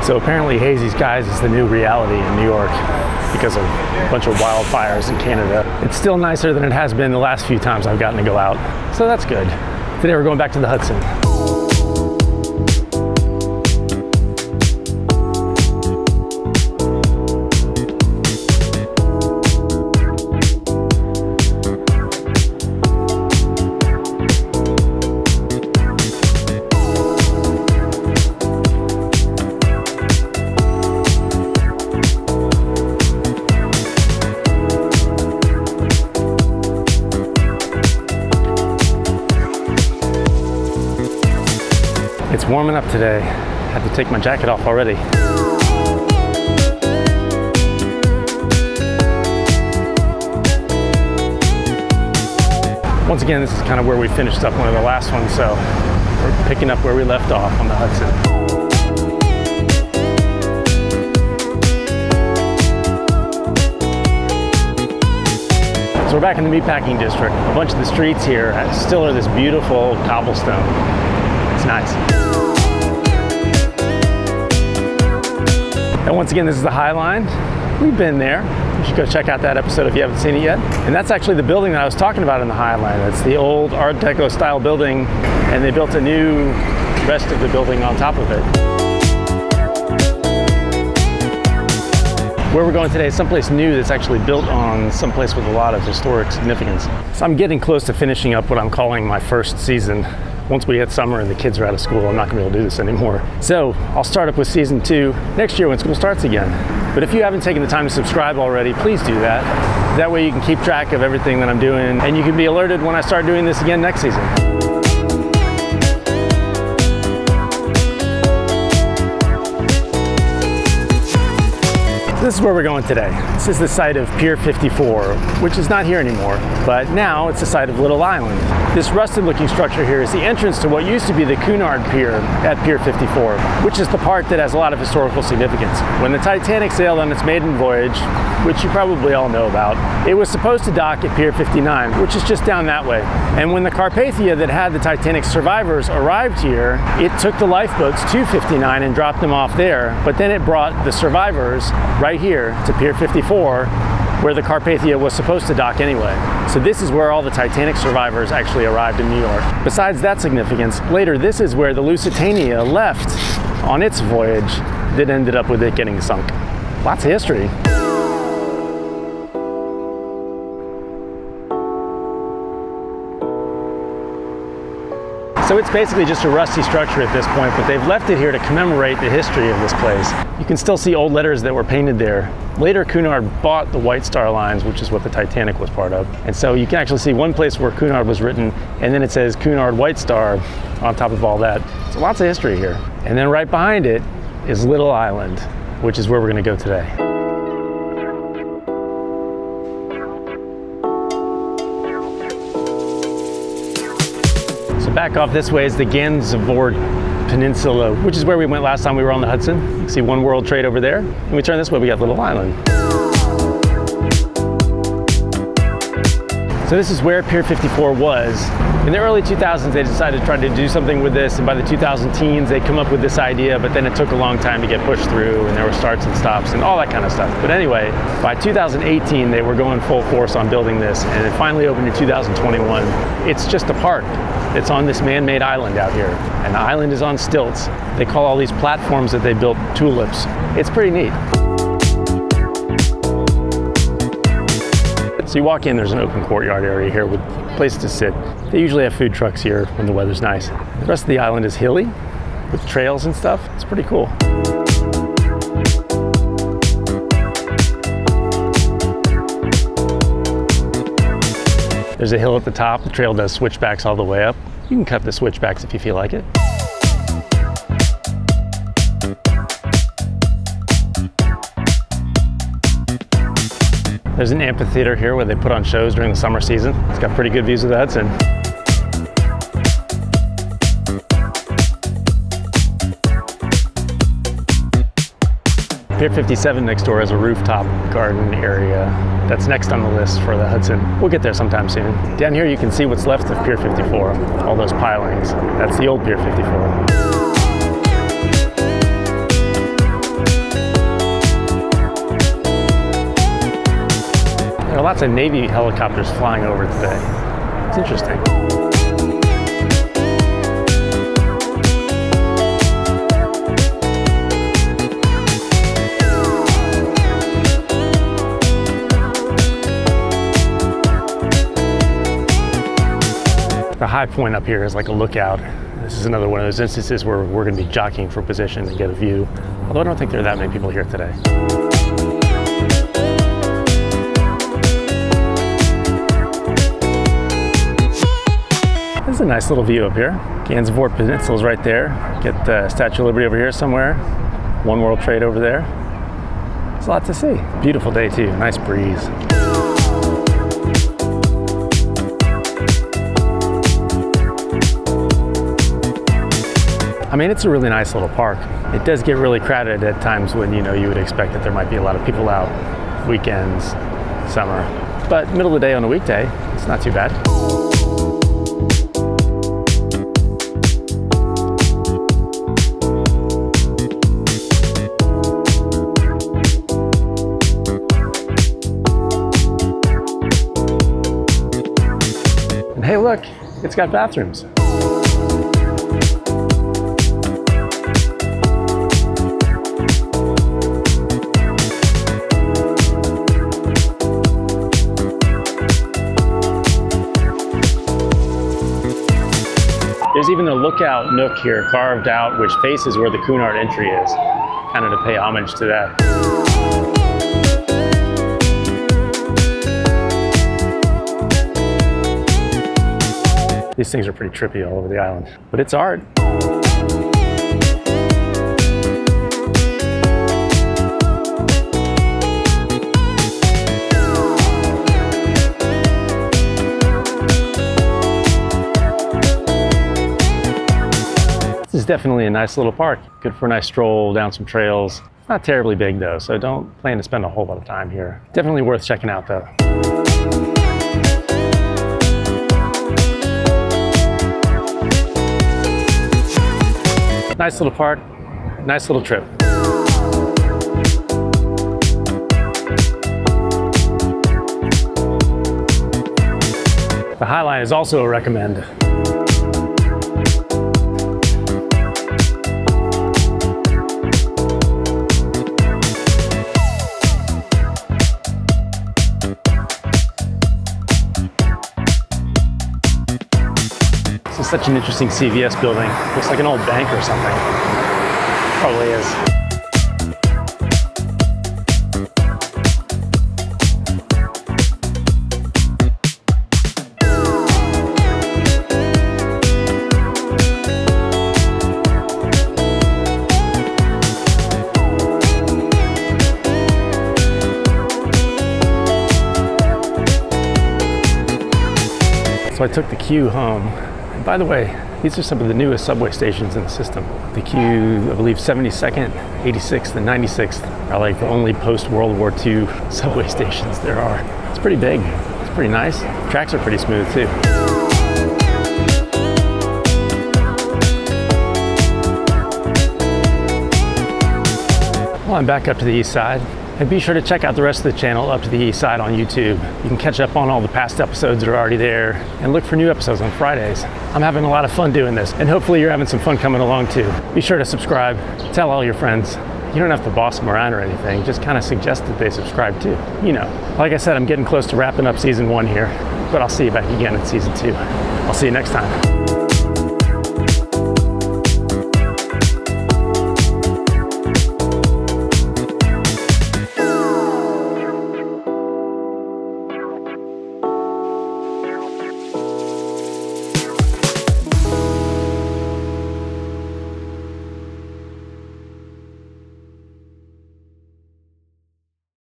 So apparently Hazy Skies is the new reality in New York because of a bunch of wildfires in Canada. It's still nicer than it has been the last few times I've gotten to go out. So that's good. Today we're going back to the Hudson. It's warming up today. I had to take my jacket off already. Once again, this is kind of where we finished up one of the last ones, so we're picking up where we left off on the Hudson. So we're back in the meatpacking district. A bunch of the streets here still are this beautiful cobblestone. It's nice. And once again, this is the High Line. We've been there. You should go check out that episode if you haven't seen it yet. And that's actually the building that I was talking about in the High Line. It's the old Art Deco style building, and they built a new rest of the building on top of it. Where we're going today is someplace new that's actually built on someplace with a lot of historic significance. So I'm getting close to finishing up what I'm calling my first season. Once we hit summer and the kids are out of school, I'm not gonna be able to do this anymore. So I'll start up with season 2 next year when school starts again. But if you haven't taken the time to subscribe already, please do that. That way you can keep track of everything that I'm doing, and you can be alerted when I start doing this again next season. This is where we're going today. This is the site of Pier 54, which is not here anymore, but now it's the site of Little Island. This rusted looking structure here is the entrance to what used to be the Cunard Pier at Pier 54, which is the part that has a lot of historical significance. When the Titanic sailed on its maiden voyage, which you probably all know about, it was supposed to dock at Pier 59, which is just down that way. And when the Carpathia that had the Titanic's survivors arrived here, it took the lifeboats to 59 and dropped them off there, but then it brought the survivors right here to Pier 54, where the Carpathia was supposed to dock anyway. So this is where all the Titanic survivors actually arrived in New York. Besides that significance, later this is where the Lusitania left on its voyage that ended up with it getting sunk. Lots of history. So it's basically just a rusty structure at this point, but they've left it here to commemorate the history of this place. You can still see old letters that were painted there. Later, Cunard bought the White Star Lines, which is what the Titanic was part of. And so you can actually see one place where Cunard was written, and then it says Cunard White Star on top of all that. So lots of history here. And then right behind it is Little Island, which is where we're gonna go today. Back off this way is the Gansevoort Peninsula, which is where we went last time we were on the Hudson. You can see One World Trade over there. And we turn this way, we got Little Island. So this is where Pier 54 was. In the early 2000s, they decided to try to do something with this, and by the 2010s, they'd come up with this idea, but then it took a long time to get pushed through, and there were starts and stops and all that kind of stuff. But anyway, by 2018, they were going full force on building this, and it finally opened in 2021. It's just a park. It's on this man-made island out here, and the island is on stilts. They call all these platforms that they built tulips. It's pretty neat. So you walk in, there's an open courtyard area here with places to sit. They usually have food trucks here when the weather's nice. The rest of the island is hilly with trails and stuff. It's pretty cool. There's a hill at the top. The trail does switchbacks all the way up. You can cut the switchbacks if you feel like it. There's an amphitheater here where they put on shows during the summer season. It's got pretty good views of the Hudson. Pier 57 next door has a rooftop garden area that's next on the list for the Hudson. We'll get there sometime soon. Down here you can see what's left of Pier 54, all those pilings. That's the old Pier 54. Lots of Navy helicopters flying over today. It's interesting. The high point up here is like a lookout. This is another one of those instances where we're going to be jockeying for position and get a view. Although I don't think there are that many people here today. This is a nice little view up here. Gansevoort Peninsula is right there. Get the Statue of Liberty over here somewhere. One World Trade over there. There's a lot to see. Beautiful day too, nice breeze. I mean, it's a really nice little park. It does get really crowded at times when, you know, you would expect that there might be a lot of people out, weekends, summer. But middle of the day on a weekday, it's not too bad. And hey, look, it's got bathrooms. There's even a lookout nook here carved out which faces where the Cunard entry is, kind of to pay homage to that. These things are pretty trippy all over the island, but it's art. This is definitely a nice little park. Good for a nice stroll down some trails. It's not terribly big though, so don't plan to spend a whole lot of time here. Definitely worth checking out though. Nice little park, nice little trip. The High Line is also a recommend. This is such an interesting CVS building. Looks like an old bank or something. Probably is. So I took the Q home. By the way, these are some of the newest subway stations in the system. The Q, I believe 72nd, 86th, and 96th are like the only post-World War II subway stations there are. It's pretty big, it's pretty nice. Tracks are pretty smooth too. Well, I'm back up to the east side. And be sure to check out the rest of the channel Up to the East Side on YouTube. You can catch up on all the past episodes that are already there and look for new episodes on Fridays. I'm having a lot of fun doing this, and hopefully you're having some fun coming along too. Be sure to subscribe, tell all your friends. You don't have to boss them around or anything, just kind of suggest that they subscribe too. You know, like I said, I'm getting close to wrapping up season 1 here, but I'll see you back again in season 2. I'll see you next time.